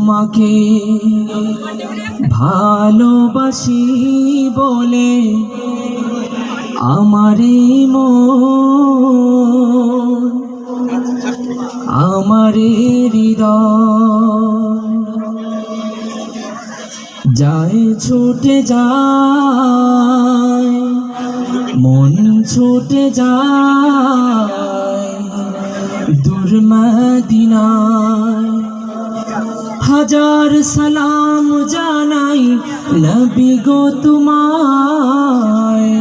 তোমাকে ভালোবাসি বলে আমারে মন আমারে হৃদয় যায় ছুটে যায় মন ছুটে যায় দূর মদিনায় হাজার সালাম জানাই নবী গো তোমায়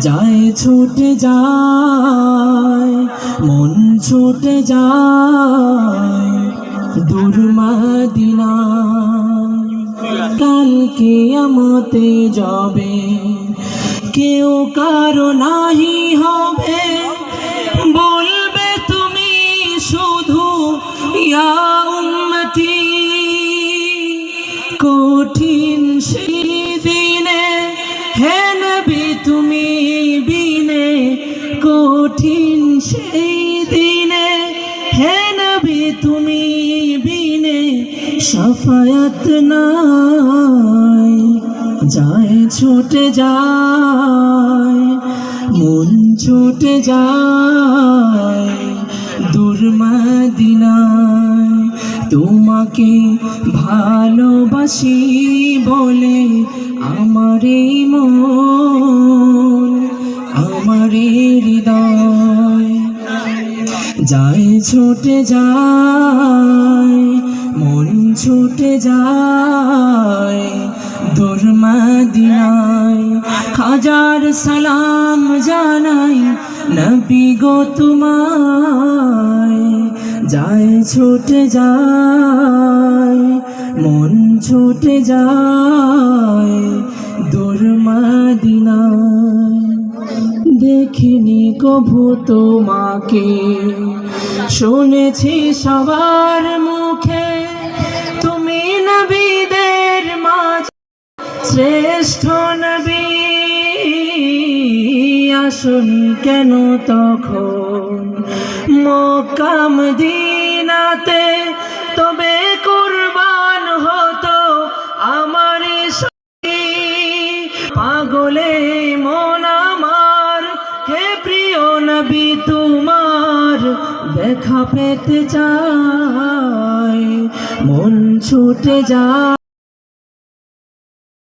যায় ছুটে যায় মন ছুটে যায় দূর মদিনায় কাল কিয়ামতে যাবে কেউ কারো নাহি হবে বলবে তুমি শুধু ইয়া উম্মতি কঠিন সেই দিনে হে নবী তুমি বিনে কঠিন সেই দিনে হে নবী তুমি বিনে শাফায়াত নাই যায় ছুটে যায় মন ছুটে যায় দূর মদিনায় তোমাকে ভালোবাসি বলে আমারে মন আমারে হৃদয় যায় ছুটে যায় মন ছুটে যায় দূর মদিনায় হাজার সালাম জানাই নবী গো তোমায় যায় ছুটে যায় মন ছুটে যায় দূর মদিনায় দেখিনি কভু তোমাকে শুনেছি সবার মুখে তুমি নবীদের মাঝে শ্রেষ্ঠ নবী আসনি কেন তখন মক্কা মদিনাতে তবে কুরবান হতো আমার পাগলে মন আমার হে প্রিয় নবী তোমার দেখা পেতে চায় মন ছুটে যায়